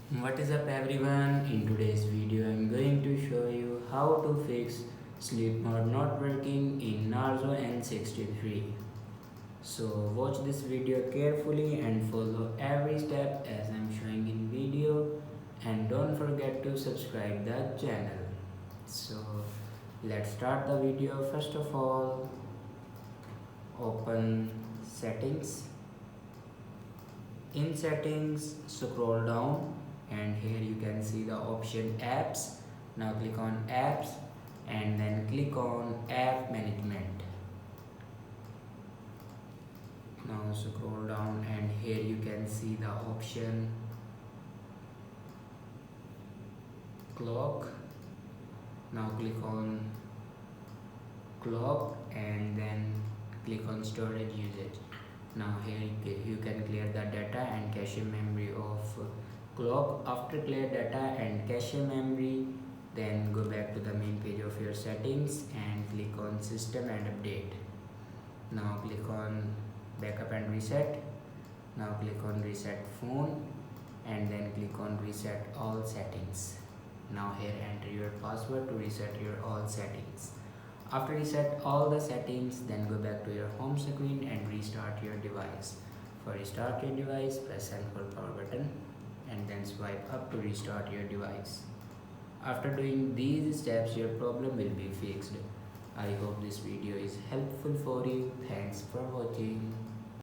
What is up everyone? In today's video I'm going to show you how to fix sleep mode not working in Narzo N63. So watch this video carefully and follow every step as I'm showing in video, and don't forget to subscribe the channel. So let's start the video. First of all, open settings. In settings, scroll down and here you can see the option apps. Now click on apps and then click on app management. Now scroll down and here you can see the option clock. Now click on clock and then click on storage usage. Now here you can clear the data and cache memory of clock. After clear data and cache memory, then go back to the main page of your settings and click on system and update. Now click on backup and reset. Now click on reset phone and then click on reset all settings. Now here enter your password to reset your all settings. After reset all the settings, then go back to your home screen and restart your device. For restart your device, press N for power button and then swipe up to restart your device. After doing these steps, your problem will be fixed. I hope this video is helpful for you. Thanks for watching.